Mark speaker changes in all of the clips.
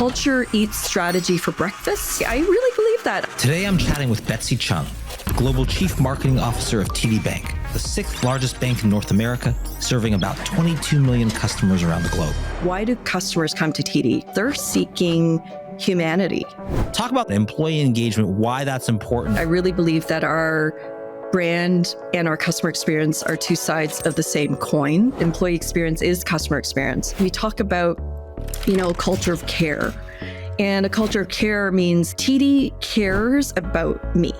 Speaker 1: culture eats strategy for breakfast. I really believe that.
Speaker 2: Today, I'm chatting with Betsey Chung, Global Chief Marketing Officer of TD Bank, the 6th largest bank in North America, serving about 22 million customers around the globe.
Speaker 1: Why do customers come to TD? They're seeking humanity.
Speaker 2: Talk about employee engagement, why that's important.
Speaker 1: I really believe that our brand and our customer experience are two sides of the same coin. Employee experience is customer experience. We talk about, a culture of care. And a culture of care means TD cares about me.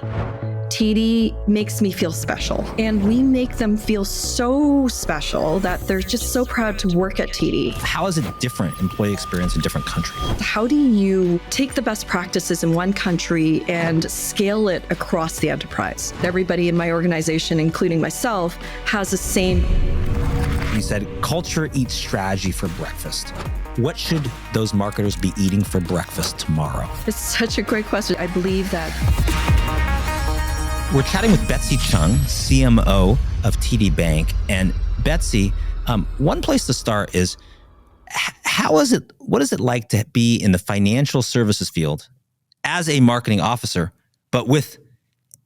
Speaker 1: TD makes me feel special. And we make them feel so special that they're just so proud to work at TD.
Speaker 2: How is it different, employee experience in different countries?
Speaker 1: How do you take the best practices in one country and scale it across the enterprise? Everybody in my organization, including myself, has the same.
Speaker 2: You said culture eats strategy for breakfast. What should those marketers be eating for breakfast tomorrow?
Speaker 1: It's such a great question. I believe that.
Speaker 2: We're chatting with Betsey Chung, CMO of TD Bank. And Betsey, one place to start is, what is it like to be in the financial services field as a marketing officer, but with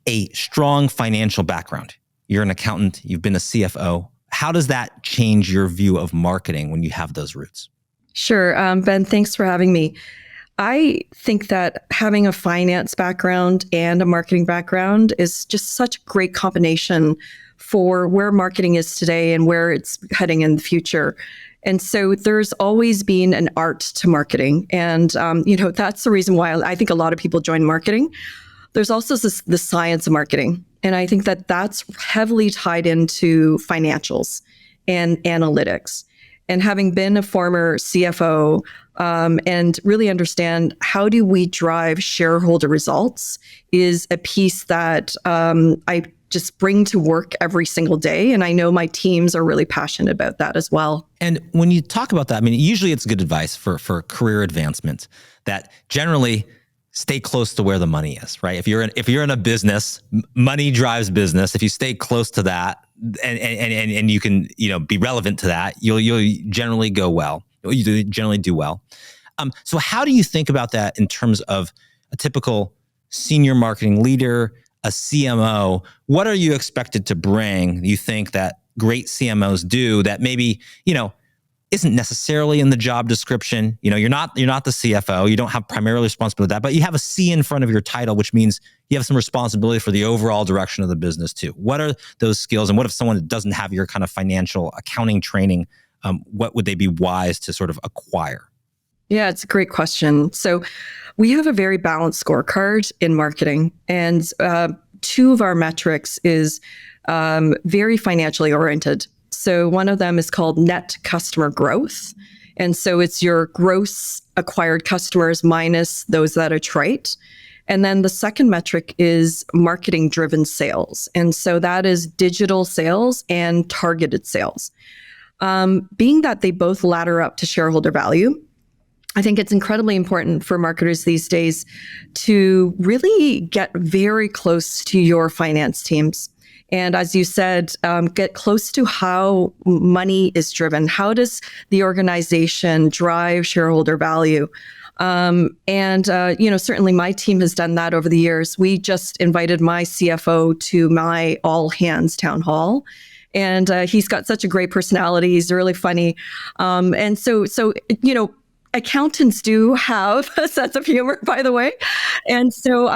Speaker 2: a strong financial background? You're an accountant, you've been a CFO. How does that change your view of marketing when you have those roots?
Speaker 1: Sure. Ben, thanks for having me. I think that having a finance background and a marketing background is just such a great combination for where marketing is today and where it's heading in the future. And so there's always been an art to marketing. And, that's the reason why I think a lot of people join marketing. There's also the science of marketing. And I think that that's heavily tied into financials and analytics. And having been a former CFO and really understand how do we drive shareholder results is a piece that I just bring to work every single day. And I know my teams are really passionate about that as well.
Speaker 2: And when you talk about that, usually it's good advice for career advancement that generally stay close to where the money is, right? If you're in a business, money drives business. If you stay close to that and you can, be relevant to that, you'll generally go well. You generally do well. So how do you think about that in terms of a typical senior marketing leader, a CMO? What are you expected to bring, you think, that great CMOs do that maybe, isn't necessarily in the job description? You're not the CFO. You don't have primarily responsibility for that, but you have a C in front of your title, which means you have some responsibility for the overall direction of the business too. What are those skills? And what if someone doesn't have your kind of financial accounting training? What would they be wise to sort of acquire?
Speaker 1: Yeah, it's a great question. So we have a very balanced scorecard in marketing. And two of our metrics is very financially oriented. So one of them is called net customer growth. And so it's your gross acquired customers minus those that attrite. And then the second metric is marketing driven sales. And so that is digital sales and targeted sales. Being that they both ladder up to shareholder value, I think it's incredibly important for marketers these days to really get very close to your finance teams. And as you said, get close to how money is driven. How does the organization drive shareholder value? Certainly my team has done that over the years. We just invited my CFO to my all hands town hall. And he's got such a great personality. He's really funny. Accountants do have a sense of humor, by the way. And so,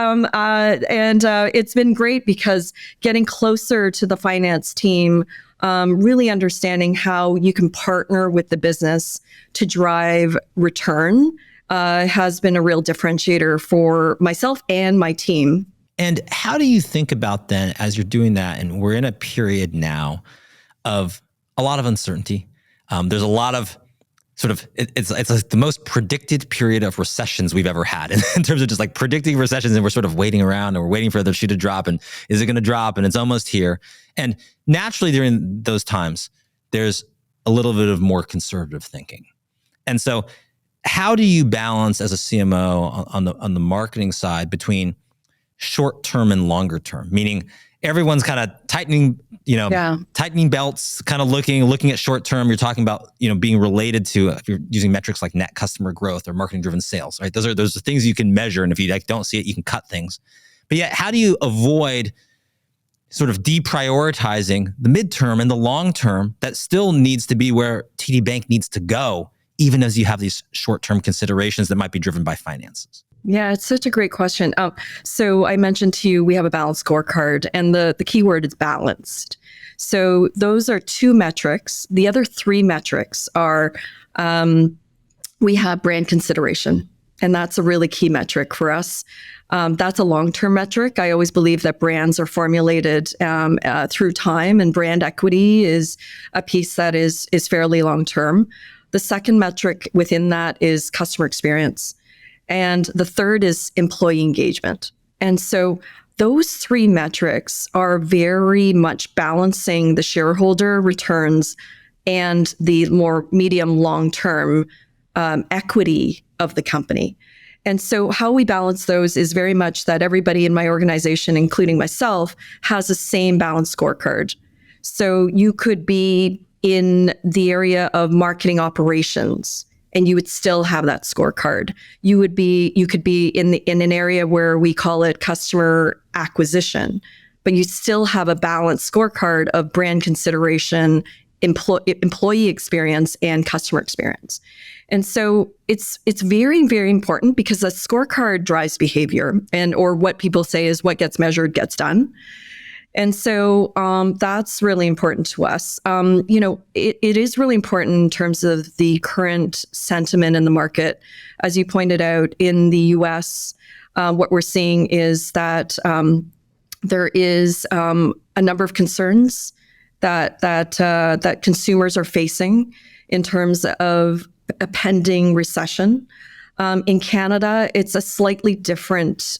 Speaker 1: it's been great because getting closer to the finance team, really understanding how you can partner with the business to drive return, has been a real differentiator for myself and my team.
Speaker 2: And how do you think about then, as you're doing that, and we're in a period now of a lot of uncertainty. There's a lot of it's like the most predicted period of recessions we've ever had in terms of just like predicting recessions, and we're sort of waiting around and we're waiting for the shoe to drop, and is it going to drop, and it's almost here. And naturally during those times, there's a little bit of more conservative thinking. And so how do you balance as a CMO on the marketing side between short term and longer term? Meaning, everyone's kind of tightening belts, kind of looking at short term. You're talking about, being related to, if you're using metrics like net customer growth or marketing driven sales, right? Those are things you can measure. And if you don't see it, you can cut things. But yet, how do you avoid sort of deprioritizing the midterm and the long term that still needs to be where TD Bank needs to go, even as you have these short-term considerations that might be driven by finances?
Speaker 1: Yeah, it's such a great question. So I mentioned to you, we have a balanced scorecard, and the key word is balanced. So those are 2 metrics. The other 3 metrics are, we have brand consideration, and that's a really key metric for us. That's a long-term metric. I always believe that brands are formulated through time, and brand equity is a piece that is fairly long-term. The second metric within that is customer experience. And the third is employee engagement. And so those 3 metrics are very much balancing the shareholder returns and the more medium long-term equity of the company. And so how we balance those is very much that everybody in my organization, including myself, has the same balanced scorecard. So you could be in the area of marketing operations, and you would still have that scorecard. You could be in an area where we call it customer acquisition, but you still have a balanced scorecard of brand consideration, employee experience, and customer experience. And so it's very, very important because a scorecard drives behavior, or what people say is what gets measured gets done. And so that's really important to us. It is really important in terms of the current sentiment in the market. As you pointed out, in the US, what we're seeing is that there is a number of concerns that consumers are facing in terms of a pending recession. In Canada, it's a slightly different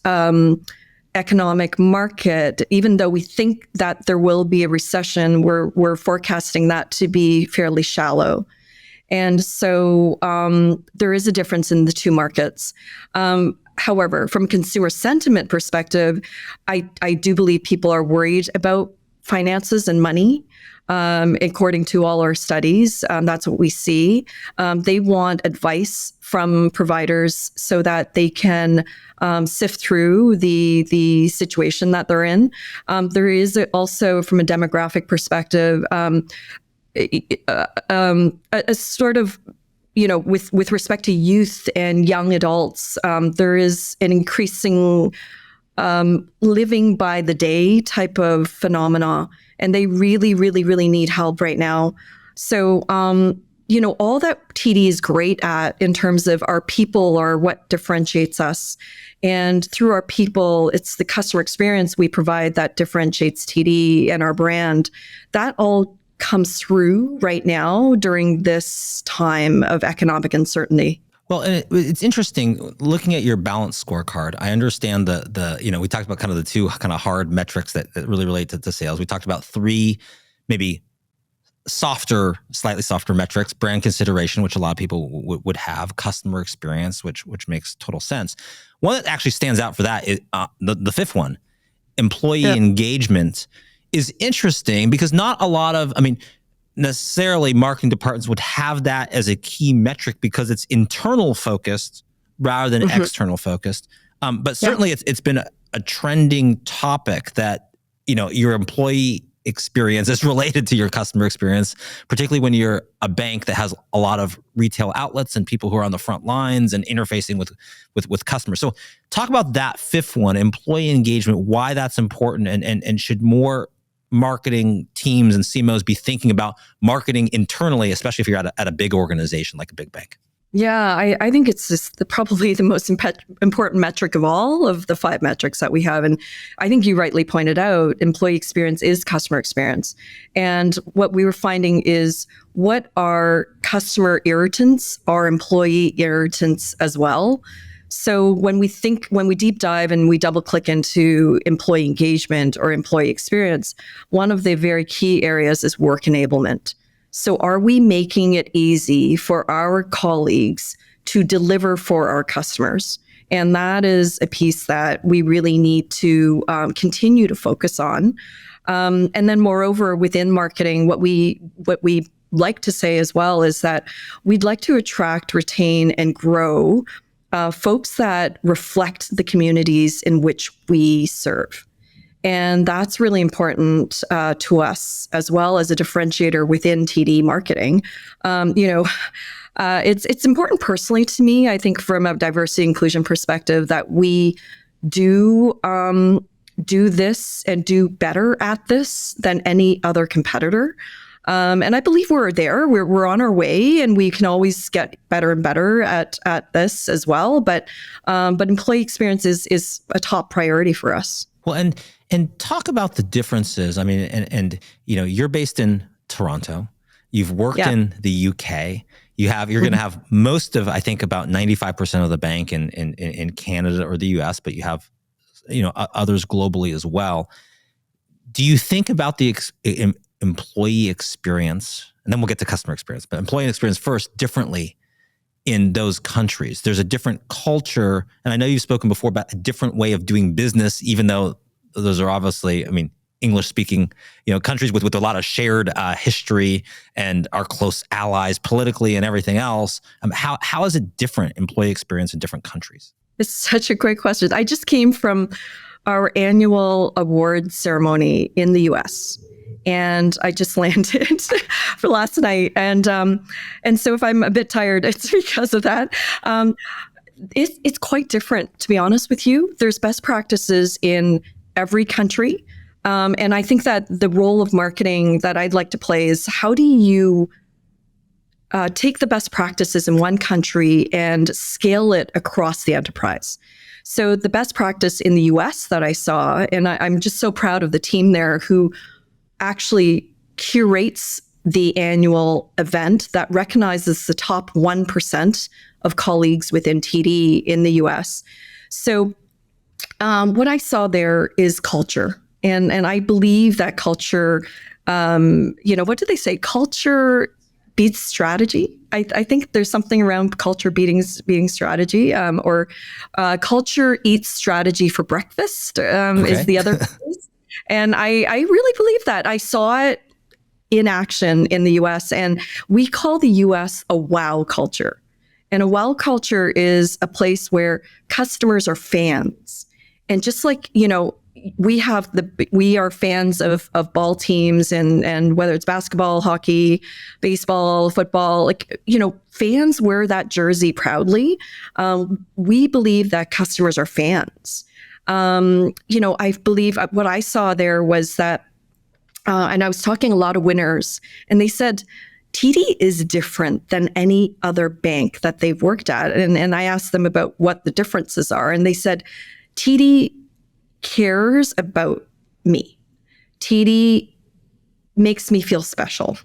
Speaker 1: economic market. Even though we think that there will be a recession, we're forecasting that to be fairly shallow. And so there is a difference in the 2 markets. However, from a consumer sentiment perspective, I do believe people are worried about finances and money. According to all our studies, that's what we see. They want advice from providers so that they can sift through the situation that they're in. There is also, from a demographic perspective, a sort of, with respect to youth and young adults, there is an increasing living by the day type of phenomena, and they really, really, really need help right now. So, all that TD is great at in terms of our people are what differentiates us. And through our people, it's the customer experience we provide that differentiates TD and our brand. That all comes through right now during this time of economic uncertainty.
Speaker 2: Well, and it's interesting looking at your balanced scorecard. I understand we talked about kind of the 2 kind of hard metrics that really relate to sales. We talked about 3 maybe slightly softer metrics: brand consideration, which a lot of people would have; customer experience, which makes total sense. One that actually stands out for that is the 5th one, employee engagement, is interesting because not a lot of, necessarily marketing departments would have that as a key metric because it's internal focused rather than external focused. But certainly it's been a trending topic that, your employee experience is related to your customer experience, particularly when you're a bank that has a lot of retail outlets and people who are on the front lines and interfacing with customers. So talk about that 5th one, employee engagement, why that's important, and should more marketing teams and CMOs be thinking about marketing internally, especially if you're at a big organization like a big bank?
Speaker 1: Yeah, I think it's just probably the most important metric of all of the 5 metrics that we have. And I think you rightly pointed out, employee experience is customer experience. And what we were finding is what are customer irritants are employee irritants as well. So when we deep dive and we double click into employee engagement or employee experience, one of the very key areas is work enablement. So are we making it easy for our colleagues to deliver for our customers? And that is a piece that we really need to continue to focus on. And then moreover, within marketing, what we like to say as well is that we'd like to attract, retain, and grow folks that reflect the communities in which we serve. And that's really important to us as well as a differentiator within TD marketing. It's important personally to me, I think from a diversity inclusion perspective, that we do this and do better at this than any other competitor. And I believe we're there. We're on our way, and we can always get better and better at this as well. But employee experience is a top priority for us.
Speaker 2: Well, and talk about the differences. I mean, and you're based in Toronto. You've worked in the UK. You're going to have most of, I think, about 95% of the bank in Canada or the US, but you have others globally as well. Do you think about the employee experience, and then we'll get to customer experience, but employee experience first, differently in those countries? There's a different culture, and I know you've spoken before about a different way of doing business, even though those are obviously, English-speaking, countries with a lot of shared history and are close allies politically and everything else. How is it different, employee experience in different countries?
Speaker 1: It's such a great question. I just came from our annual award ceremony in the US, and I just landed for last night. And so if I'm a bit tired, it's because of that. It's quite different, to be honest with you. There's best practices in every country. And I think that the role of marketing that I'd like to play is, how do you take the best practices in one country and scale it across the enterprise? So the best practice in the US that I saw, and I'm just so proud of the team there who actually curates the annual event that recognizes the top 1% of colleagues within TD in the US. So what I saw there is culture. And I believe that culture, what do they say? Culture beats strategy. I think there's something around culture beating strategy, or culture eats strategy for breakfast is the other phrase. And I really believe that. I saw it in action in the US, and we call the US a wow culture. And a wow culture is a place where customers are fans. And just like, we are fans of ball teams, and whether it's basketball, hockey, baseball, football, fans wear that jersey proudly. We believe that customers are fans. I believe what I saw there was that, and I was talking a lot of winners, and they said, TD is different than any other bank that they've worked at. And I asked them about what the differences are, and they said, TD cares about me. TD makes me feel special.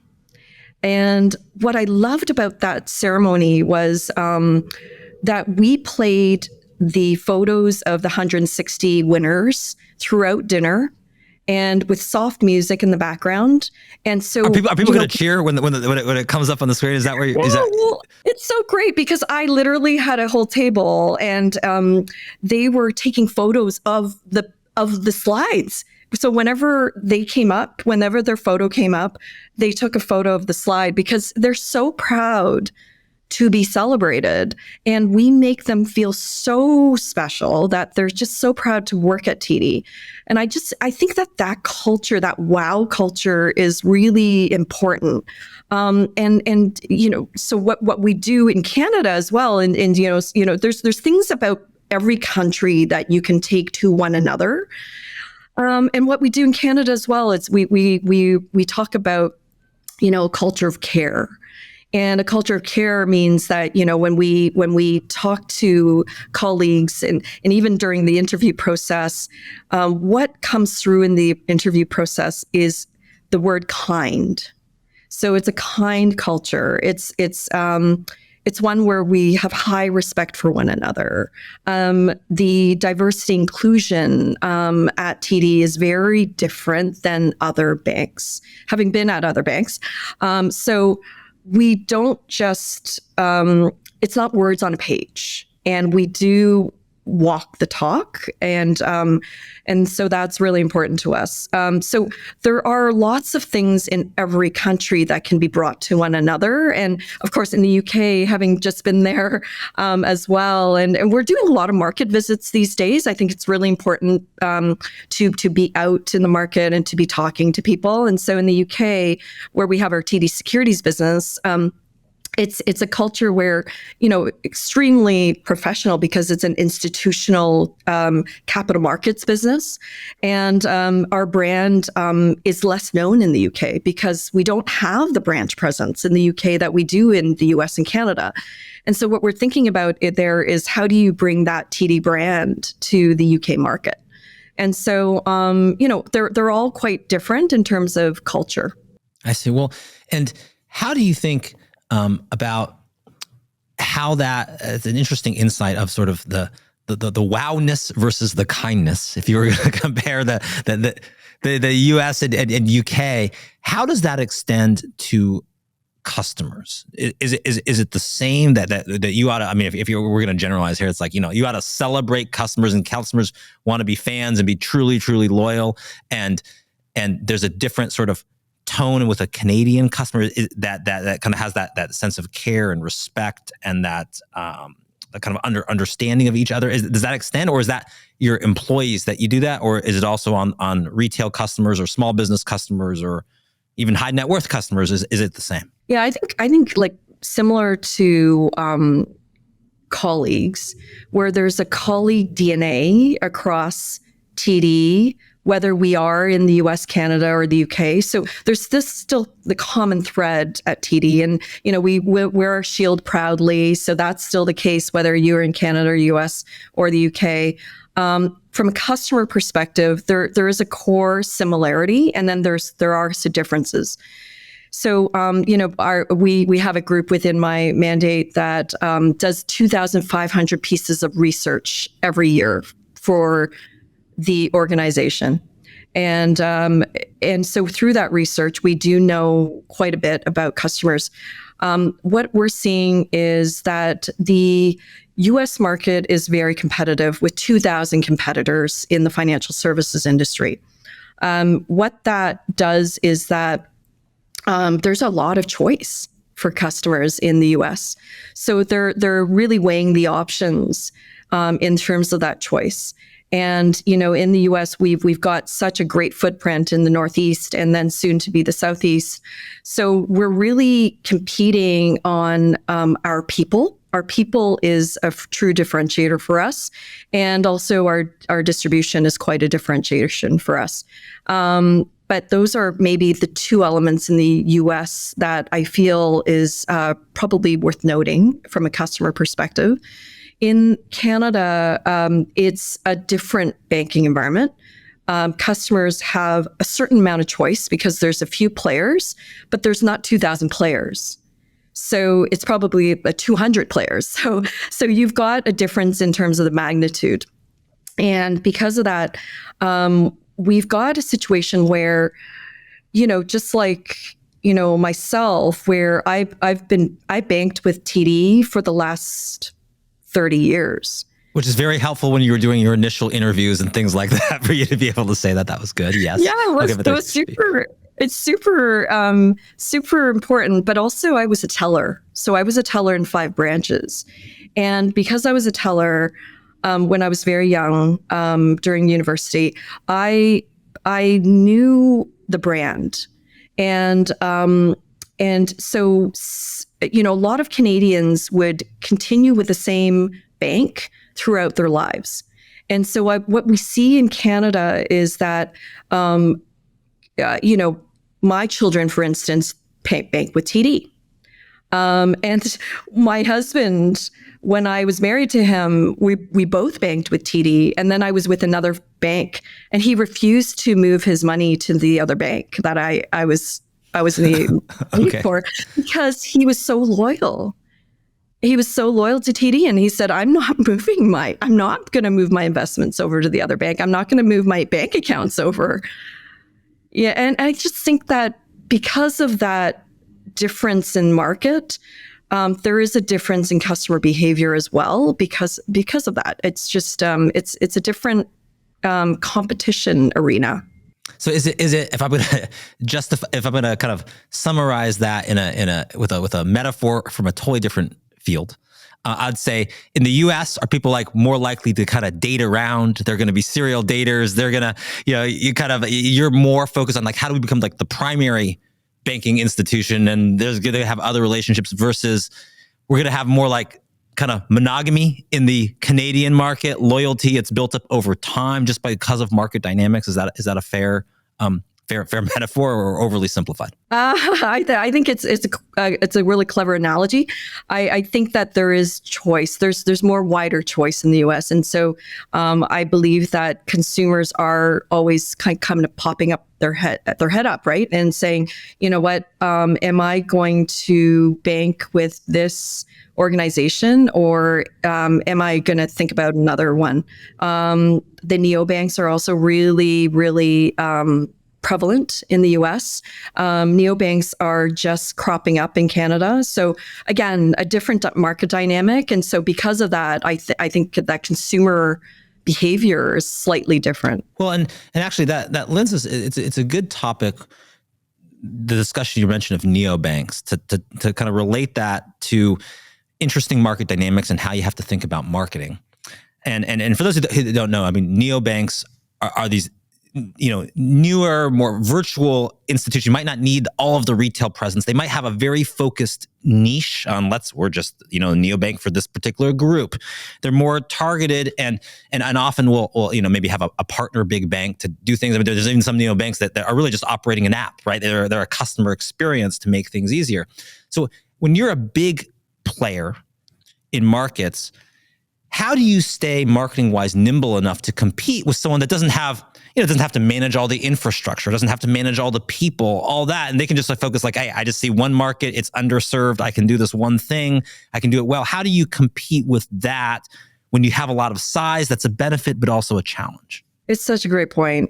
Speaker 1: And what I loved about that ceremony was that we played the photos of the 160 winners throughout dinner, and with soft music in the background. And so,
Speaker 2: are people going to cheer when it comes up on the screen? Is that where?
Speaker 1: Well, it's so great because I literally had a whole table, and they were taking photos of the slides. So whenever their photo came up, they took a photo of the slide because they're so proud to be celebrated, and we make them feel so special that they're just so proud to work at TD. And I think that culture, that wow culture, is really important. So what we do in Canada as well, and there's things about every country that you can take to one another. And what we do in Canada as well is we talk about, a culture of care. And a culture of care means that, when we talk to colleagues and even during the interview process, what comes through in the interview process is the word kind. So it's a kind culture. It's one where we have high respect for one another. The diversity inclusion at TD is very different than other banks, having been at other banks. So we don't just, it's not words on a page. And we do walk the talk, and so that's really important to us. So there are lots of things in every country that can be brought to one another, and of course in the UK, having just been there as well, and we're doing a lot of market visits these days. I think it's really important to be out in the market and to be talking to people. And so in the UK, where we have our TD Securities business, it's a culture where, extremely professional because it's an institutional capital markets business. And our brand is less known in the UK because we don't have the branch presence in the UK that we do in the US and Canada. And so what we're thinking about there is, how do you bring that TD brand to the UK market? And so, they're all quite different in terms of culture.
Speaker 2: I see. Well, and how do you think about how that it's an interesting insight of sort of the wowness versus the kindness. If you were going to compare the US and UK, how does that extend to customers? Is it the same that you ought to? I mean, if we're going to generalize here, it's like, you ought to celebrate customers, and customers want to be fans and be truly loyal, and there's a different sort of tone with a Canadian customer that kind of has that sense of care and respect, and that kind of understanding of each other. Does that extend, or is that your employees that you do that, or is it also on retail customers or small business customers or even high net worth customers? Is it the same?
Speaker 1: Yeah, I think like similar to colleagues, where there's a colleague DNA across TD, whether we are in the US, Canada, or the UK. So there's this still the common thread at TD. And, we wear our shield proudly. So that's still the case, whether you're in Canada or US or the UK. From a customer perspective, there is a core similarity, and then there are some differences. So, we have a group within my mandate that does 2,500 pieces of research every year for the organization. And so through that research, we do know quite a bit about customers. What we're seeing is that the US market is very competitive, with 2,000 competitors in the financial services industry. What that does is that there's a lot of choice for customers in the US. So they're really weighing the options in terms of that choice. And, in the US, we've got such a great footprint in the Northeast, and then soon to be the Southeast. So we're really competing on our people. Our people is a true differentiator for us. And also our distribution is quite a differentiation for us. But those are maybe the two elements in the US that I feel is probably worth noting from a customer perspective. In Canada, it's a different banking environment. Customers have a certain amount of choice because there's a few players, but there's not 2,000 players. So it's probably 200 players. So you've got a difference in terms of the magnitude. And because of that, we've got a situation where, just like, myself, where I banked with TD for the last 30 years.
Speaker 2: Which is very helpful when you were doing your initial interviews and things like that, for you to be able to say that was good. Yes.
Speaker 1: Yeah, it was super. It's super important. But also I was a teller. So I was a teller in 5 branches. And because I was a teller, when I was very young, during university, I knew the brand. And so, a lot of Canadians would continue with the same bank throughout their lives. And so what we see in Canada is that, my children, for instance, bank with TD. And my husband, when I was married to him, we both banked with TD. And then I was with another bank, and he refused to move his money to the other bank that I was in the
Speaker 2: okay.
Speaker 1: for, because he was so loyal. He was so loyal to TD, and he said, I'm not going to move my investments over to the other bank. I'm not going to move my bank accounts over. Yeah. And I just think that because of that difference in market, there is a difference in customer behavior as well because of that. It's just it's a different competition arena.
Speaker 2: So is it if I'm gonna if I'm gonna kind of summarize that with a metaphor from a totally different field, I'd say in the US, are people like more likely to kind of date around? They're going to be serial daters. They're going to, you're more focused on like, how do we become like the primary banking institution? And there's going to have other relationships versus we're going to have more like kind of monogamy in the Canadian market, loyalty. It's built up over time just because of market dynamics. Is that a fair metaphor or overly simplified?
Speaker 1: I think it's a really clever analogy. I think that there is choice. There's more wider choice in the U.S. And so I believe that consumers are always kind of popping up their head up, right, and saying, you know what, am I going to bank with this organization or am I going to think about another one? The neobanks are also really, really prevalent in the US. Neobanks are just cropping up in Canada. So again, a different market dynamic. And so because of that, I think that consumer behavior is slightly different.
Speaker 2: Well, and actually that lends us, it's a good topic, the discussion you mentioned of neobanks, to kind of relate that to interesting market dynamics and how you have to think about marketing. And for those who don't know, I mean, neobanks are these newer, more virtual institutions. You might not need all of the retail presence. They might have a very focused niche on we're just, a neobank for this particular group. They're more targeted and often will maybe have a partner big bank to do things. I mean, there's even some neobanks that are really just operating an app, right? They're a customer experience to make things easier. So when you're a big player in markets, how do you stay marketing wise nimble enough to compete with someone that doesn't have to manage all the infrastructure, doesn't have to manage all the people, all that. And they can just focus hey, I just see one market, it's underserved. I can do this one thing. I can do it well. How do you compete with that when you have a lot of size? That's a benefit, but also a challenge.
Speaker 1: It's such a great point.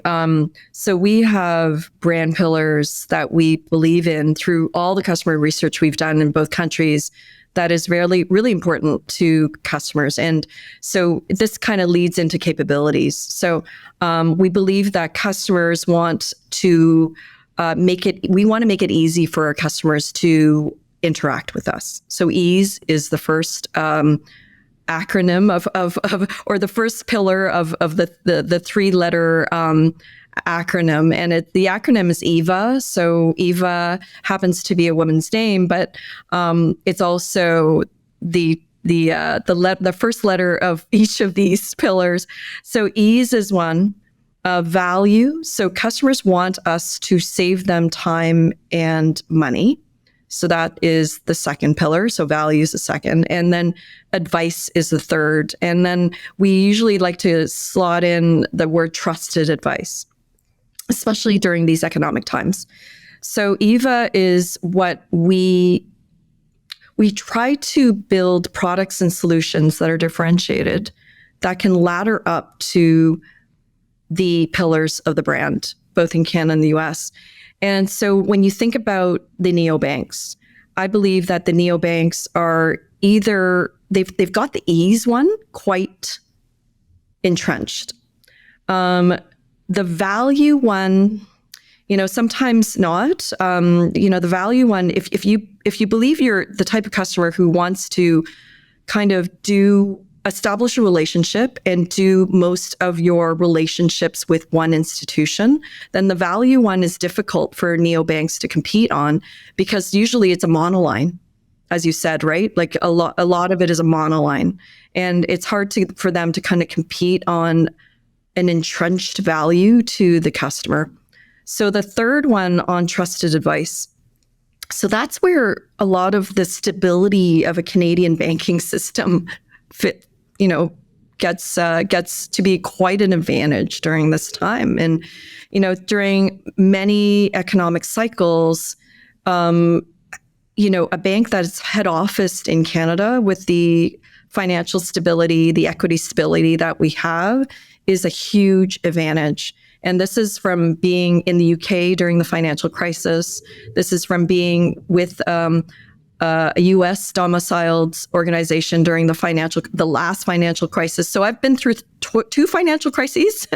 Speaker 1: So we have brand pillars that we believe in through all the customer research we've done in both countries. That is really, really important to customers. And so this kind of leads into capabilities. So we believe that customers want to make it easy for our customers to interact with us. So ease is the first acronym or the first pillar of the 3-letter acronym, and the acronym is EVA. So EVA happens to be a woman's name, but it's also the first letter of each of these pillars. So ease is one. Value. So customers want us to save them time and money. So that is the second pillar. So value is the second. And then advice is the third. And then we usually like to slot in the word trusted advice, especially during these economic times. So EVA is what we try to build products and solutions that are differentiated, that can ladder up to the pillars of the brand, both in Canada and the US. And so when you think about the neobanks, I believe that the neobanks are either, they've got the ease one quite entrenched. The value one, sometimes not. The value one, if you believe you're the type of customer who wants to kind of establish a relationship and do most of your relationships with one institution, then the value one is difficult for neobanks to compete on because usually it's a monoline, as you said, right? Like a lot of it is a monoline, and it's hard for them to kind of compete on an entrenched value to the customer. So the third one on trusted advice. So that's where a lot of the stability of a Canadian banking system gets to be quite an advantage during this time. And, during many economic cycles, a bank that's head officed in Canada with the financial stability, the equity stability that we have is a huge advantage. And this is from being in the UK during the financial crisis. This is from being with a U.S. domiciled organization during the last financial crisis. So I've been through two financial crises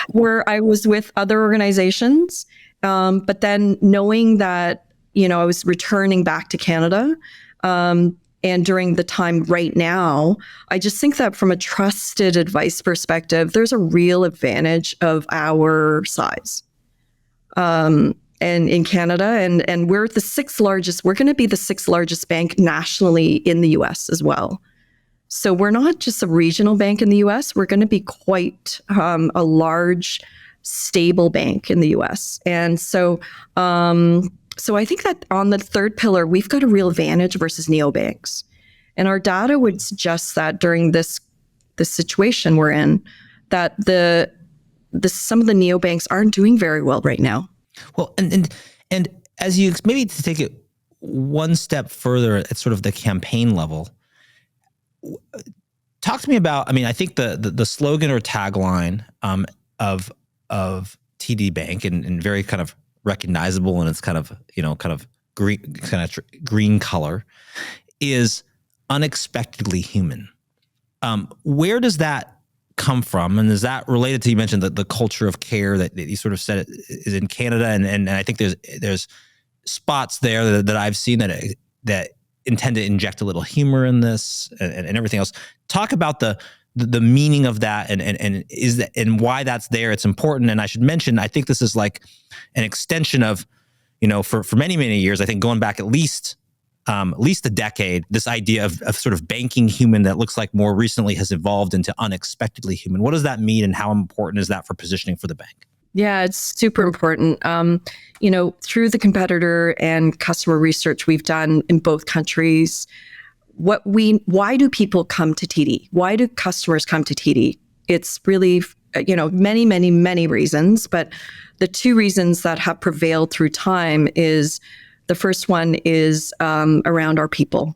Speaker 1: where I was with other organizations, but then knowing that I was returning back to Canada, and during the time right now, I just think that from a trusted advice perspective, there's a real advantage of our size. And in Canada, and we're the sixth largest. We're going to be the sixth largest bank nationally in the U.S. as well. So we're not just a regional bank in the U.S. We're going to be quite a large, stable bank in the U.S. And so, I think that on the third pillar, we've got a real advantage versus neobanks, and our data would suggest that during this situation we're in, that some of the neobanks aren't doing very well right now.
Speaker 2: Well, and as you maybe to take it one step further at sort of the campaign level, talk to me about. I mean, I think the slogan or tagline of TD Bank and very kind of recognizable, and it's kind of green color, is unexpectedly human. Where does that come from, and is that related to, you mentioned the culture of care that you sort of said is in Canada, and I think there's spots there that I've seen that intend to inject a little humor in this and everything else. Talk about the meaning of that and is that, and why that's there. It's important, and I should mention, I think this is like an extension of, for many years, I think going back at least a decade, this idea of sort of banking human that looks like more recently has evolved into unexpectedly human. What does that mean, and how important is that for positioning for the bank?
Speaker 1: Yeah, it's super important. Through the competitor and customer research we've done in both countries, why do people come to TD? Why do customers come to TD? It's really, many reasons, but the two reasons that have prevailed through time is, the first one is around our people.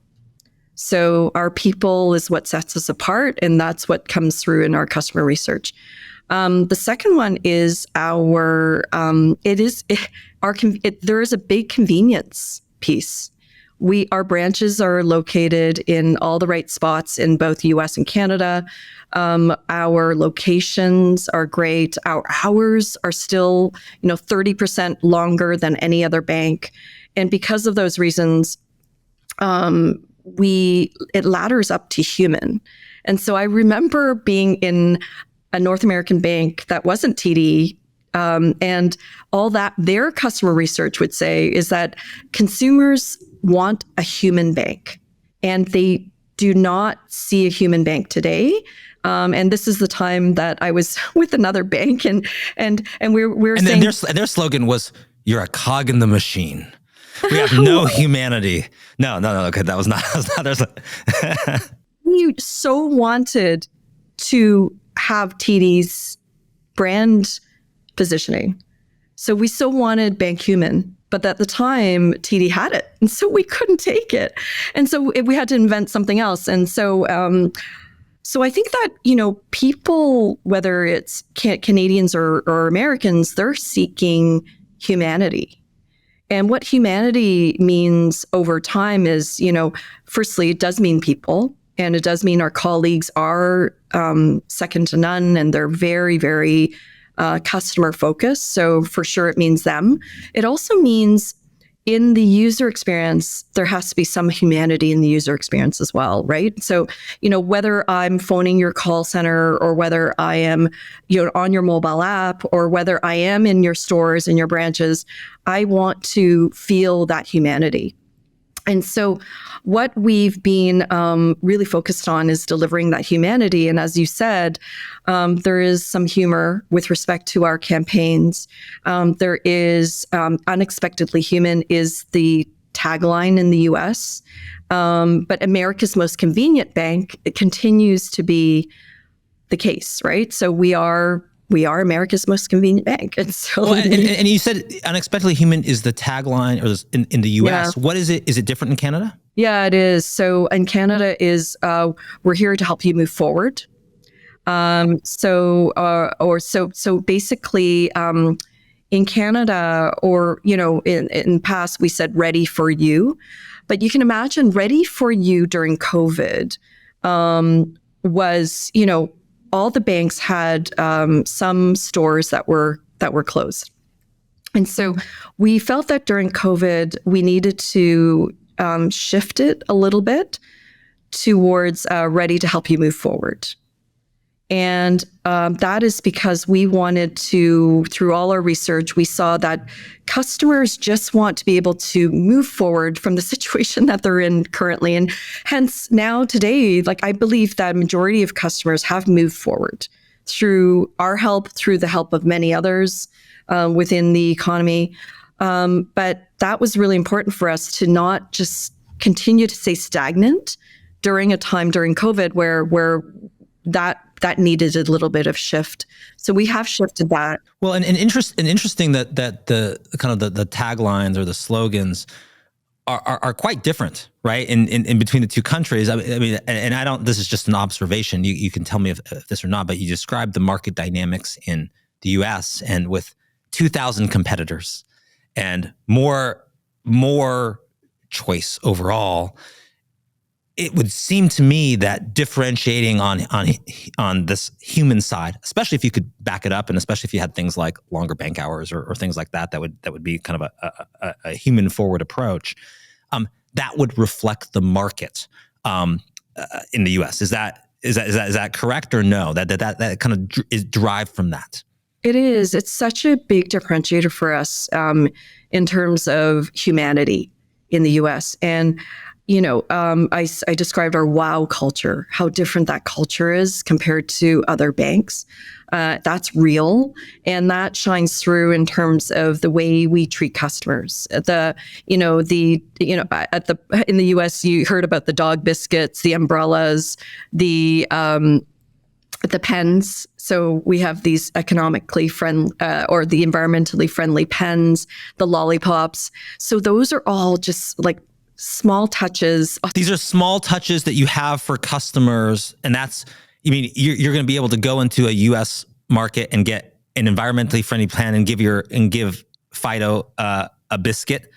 Speaker 1: So our people is what sets us apart, and that's what comes through in our customer research. The second one is there is a big convenience piece. Our branches are located in all the right spots in both US and Canada. Our locations are great. Our hours are still, 30% longer than any other bank. And because of those reasons, it ladders up to human. And so I remember being in a North American bank that wasn't TD, and all that their customer research would say is that consumers want a human bank, and they do not see a human bank today. And this is the time that I was with another bank, and we're saying,
Speaker 2: their slogan was, "You're a cog in the machine. We have no humanity." No. Okay, that was not.
Speaker 1: We so wanted to have TD's brand positioning, so we so wanted Bank Human, but at the time TD had it, and so we couldn't take it, and so we had to invent something else. And so, I think that people, whether it's Canadians or Americans, they're seeking humanity. And what humanity means over time is, firstly, it does mean people, and it does mean our colleagues are second to none, and they're very, very customer focused. So for sure, it means them. It also means in the user experience, there has to be some humanity in the user experience as well, right? So, whether I'm phoning your call center, or whether I am, on your mobile app, or whether I am in your stores, in your branches, I want to feel that humanity. And so what we've been really focused on is delivering that humanity. And as you said, there is some humor with respect to our campaigns. There is unexpectedly human is the tagline in the US. But America's most convenient bank, it continues to be the case, right? So we are America's most convenient bank. And so,
Speaker 2: and you said unexpectedly human is the tagline, or in the US. Yeah. What is it? Is it different in Canada?
Speaker 1: Yeah, it is. So in Canada is we're here to help you move forward. So basically, in Canada, or in the past, we said ready for you. But you can imagine Ready for You during COVID was, all the banks had some stores that were closed. And so we felt that during COVID, we needed to shift it a little bit towards Ready to help you move forward. And that is because we wanted to, through all our research, we saw that customers just want to be able to move forward from the situation that they're in currently. And hence now today, I believe that a majority of customers have moved forward through our help, through the help of many others within the economy. But that was really important for us to not just continue to stay stagnant during a time during COVID where that needed a little bit of shift. So we have shifted that.
Speaker 2: Well, and interesting that the kind of the taglines or the slogans are quite different, right? In between the two countries. I mean, and I don't. This is just an observation. You can tell me if this or not. But you described the market dynamics in the U.S. and with 2,000 competitors and more choice overall. It would seem to me that differentiating on this human side, especially if you could back it up, and especially if you had things like longer bank hours or things like that would be kind of a human forward approach, that would reflect the market in the U.S. Is that correct or no? That kind of is derived from that.
Speaker 1: It is. It's such a big differentiator for us in terms of humanity in the U.S. And I described our wow culture, how different that culture is compared to other banks. That's real, and that shines through in terms of the way we treat customers. In the U.S., you heard about the dog biscuits, the umbrellas, the pens. So we have these economically friendly or the environmentally friendly pens, the lollipops. So those are all just small touches.
Speaker 2: These are small touches that you have for customers. And you're going to be able to go into a US market and get an environmentally friendly plan and give Fido a biscuit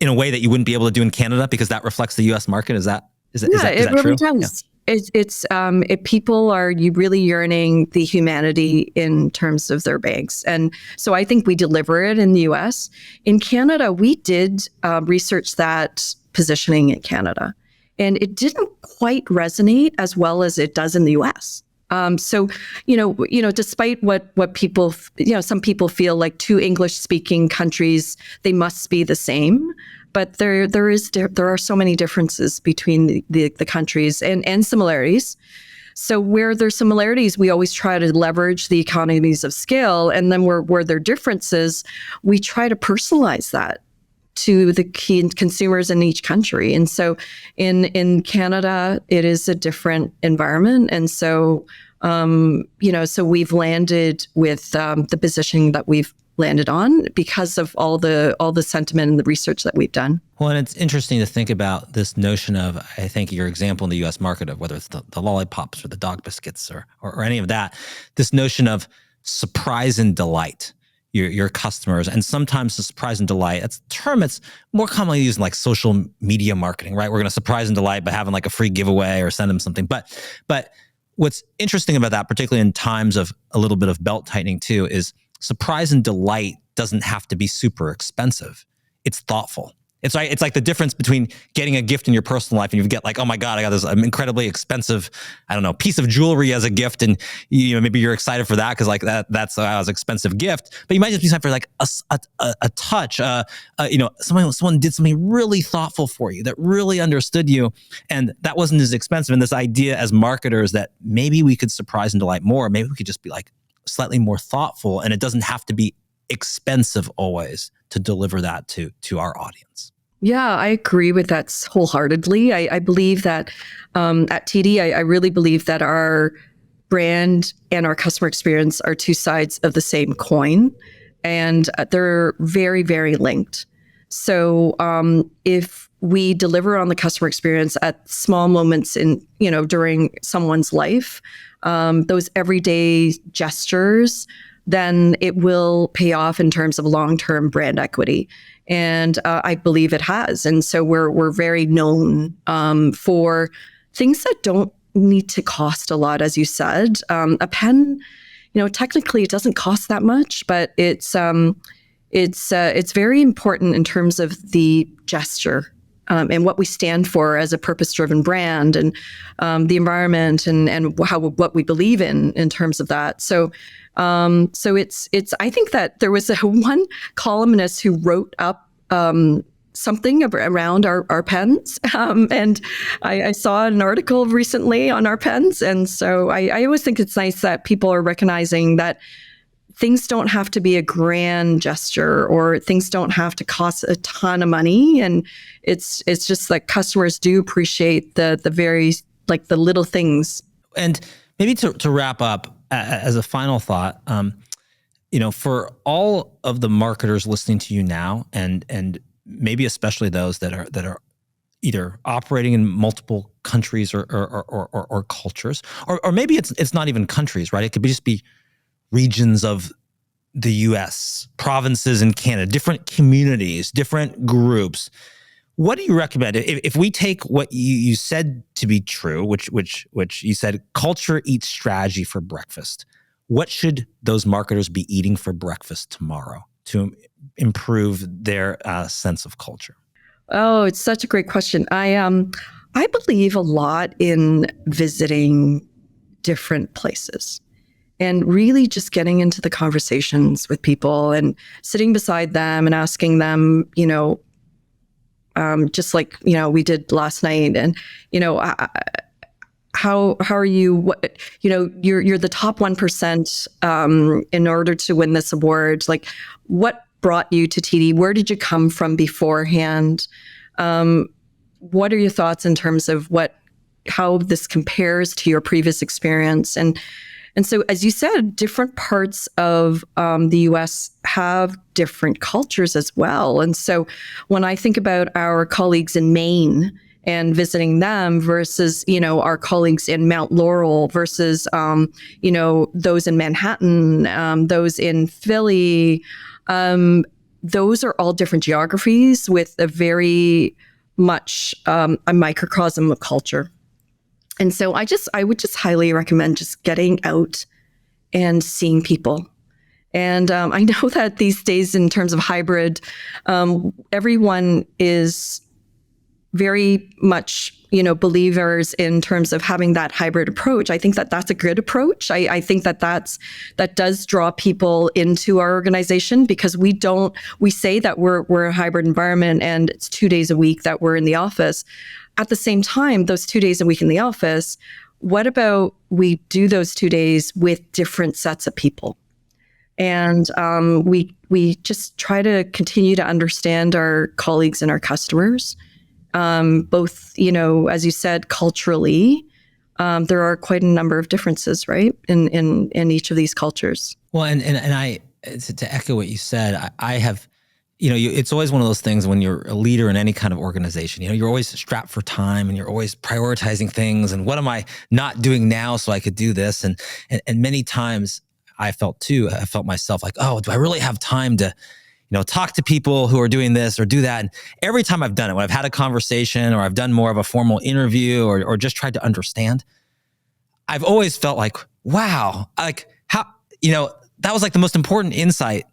Speaker 2: in a way that you wouldn't be able to do in Canada because that reflects the US market. Is that
Speaker 1: really
Speaker 2: true?
Speaker 1: Does. Yeah. People are really yearning the humanity in terms of their banks. And so I think we deliver it in the US. In Canada, we did research that positioning in Canada, and it didn't quite resonate as well as it does in the US. So, despite what people, some people feel like two English-speaking countries, they must be the same. But there are so many differences between the countries and similarities. So where there's similarities, we always try to leverage the economies of scale, and then where there are differences, we try to personalize that to the key consumers in each country. And so in Canada, it is a different environment. And so, so we've landed with the positioning that we've landed on because of all the sentiment and the research that we've done.
Speaker 2: Well, and it's interesting to think about this notion of, I think your example in the US market of whether it's the lollipops or the dog biscuits or any of that, this notion of surprise and delight your customers. And sometimes the surprise and delight, that's a term that's more commonly used in social media marketing, right? We're going to surprise and delight by having a free giveaway or send them something. But what's interesting about that, particularly in times of a little bit of belt tightening too, is surprise and delight doesn't have to be super expensive. It's thoughtful. It's like the difference between getting a gift in your personal life and you get oh my God, I got this incredibly expensive, piece of jewelry as a gift. And maybe you're excited for that because that's an expensive gift, but you might just be excited for a touch, someone did something really thoughtful for you that really understood you. And that wasn't as expensive. And this idea as marketers that maybe we could surprise and delight more, maybe we could just be slightly more thoughtful, and it doesn't have to be expensive always to deliver that to our audience.
Speaker 1: Yeah, I agree with that wholeheartedly. I believe that at TD, I really believe that our brand and our customer experience are two sides of the same coin, and they're very, very linked. So if we deliver on the customer experience at small moments during someone's life, those everyday gestures then it will pay off in terms of long-term brand equity. And I believe it has. And so we're very known for things that don't need to cost a lot, as you said. A pen, technically it doesn't cost that much, but it's very important in terms of the gesture and what we stand for as a purpose-driven brand, and the environment and what we believe in terms of that. So it's. I think that there was one columnist who wrote up something around our pens, and I saw an article recently on our pens, and so I always think it's nice that people are recognizing that things don't have to be a grand gesture, or things don't have to cost a ton of money, and it's just like customers do appreciate the very, like, the little things.
Speaker 2: And maybe to wrap up, as a final thought, for all of the marketers listening to you now, and maybe especially those that are either operating in multiple countries or cultures, or maybe it's not even countries, right? It could just be regions of the US, provinces in Canada, different communities, different groups. What do you recommend if we take what you said to be true, which you said culture eats strategy for breakfast? What should those marketers be eating for breakfast tomorrow to improve their sense of culture?
Speaker 1: Oh, it's such a great question. I believe a lot in visiting different places and really just getting into the conversations with people and sitting beside them and asking them, just like, we did last night, and, how are you? What, you're the top 1% in order to win this award. Like, what brought you to TD? Where did you come from beforehand? What are your thoughts in terms of how this compares to your previous experience? And so, as you said, different parts of the US have different cultures as well. And so when I think about our colleagues in Maine and visiting them versus, our colleagues in Mount Laurel versus, those in Manhattan, those in Philly, those are all different geographies with a very much a microcosm of culture. And so I would just highly recommend just getting out and seeing people. And I know that these days, in terms of hybrid, everyone is very much, believers in terms of having that hybrid approach. I think that that's a good approach. I think that does draw people into our organization, because we say that we're a hybrid environment and it's 2 days a week that we're in the office. At the same time, those 2 days a week in the office, what about we do those 2 days with different sets of people? And we just try to continue to understand our colleagues and our customers, both, as you said, culturally. There are quite a number of differences, right, in each of these cultures.
Speaker 2: Well, and I, to echo what you said, I have, it's always one of those things when you're a leader in any kind of organization, you're always strapped for time and you're always prioritizing things. And what am I not doing now so I could do this? And many times I felt myself like, oh, do I really have time to, talk to people who are doing this or do that? And every time I've done it, when I've had a conversation or I've done more of a formal interview or just tried to understand, I've always felt like, wow, like how, that was like the most important insight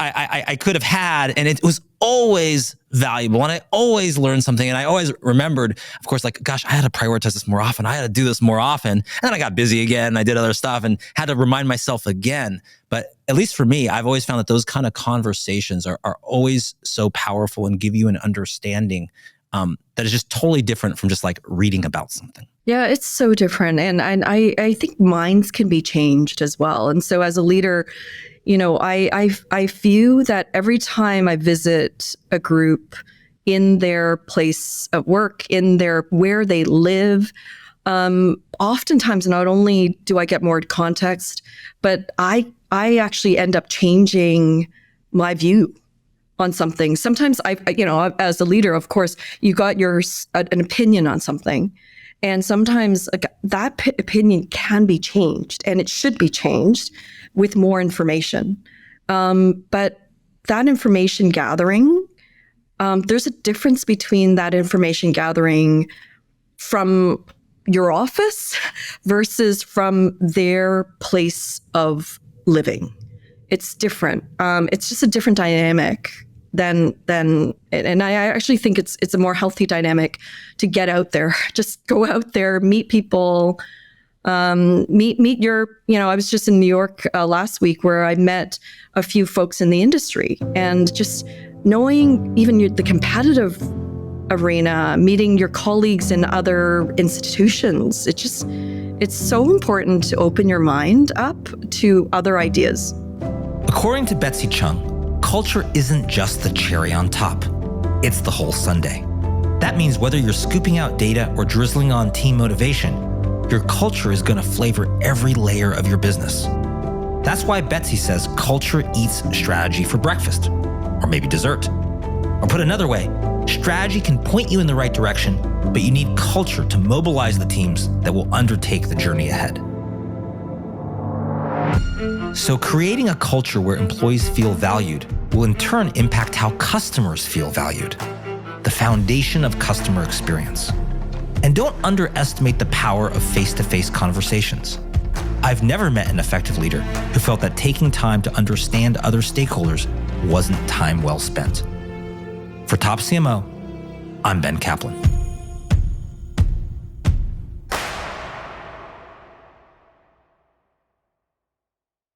Speaker 2: I could have had. And it was always valuable. And I always learned something. And I always remembered, of course, like, gosh, I had to prioritize this more often. I had to do this more often. And then I got busy again. And I did other stuff and had to remind myself again. But at least for me, I've always found that those kind of conversations are always so powerful and give you an understanding that is just totally different from just like reading about something.
Speaker 1: Yeah, it's so different. And I think minds can be changed as well. And so as a leader, I view that every time I visit a group in their place of work, where they live, oftentimes not only do I get more context, but I actually end up changing my view on something. Sometimes as a leader, of course, you got an opinion on something. And sometimes that opinion can be changed, and it should be changed with more information. But that information gathering, there's a difference between that information gathering from your office versus from their place of living. It's different. It's just a different dynamic than, and I actually think it's a more healthy dynamic to get out there, just go out there, meet people, meet your, I was just in New York last week where I met a few folks in the industry, and just knowing even the competitive arena, meeting your colleagues in other institutions. It's so important to open your mind up to other ideas.
Speaker 3: According to Betsey Chung, culture isn't just the cherry on top. It's the whole sundae. That means whether you're scooping out data or drizzling on team motivation, your culture is going to flavor every layer of your business. That's why Betsey says culture eats strategy for breakfast, or maybe dessert. Or put another way, strategy can point you in the right direction, but you need culture to mobilize the teams that will undertake the journey ahead. So creating a culture where employees feel valued will in turn impact how customers feel valued, the foundation of customer experience. And don't underestimate the power of face-to-face conversations. I've never met an effective leader who felt that taking time to understand other stakeholders wasn't time well spent. For Top CMO, I'm Ben Kaplan.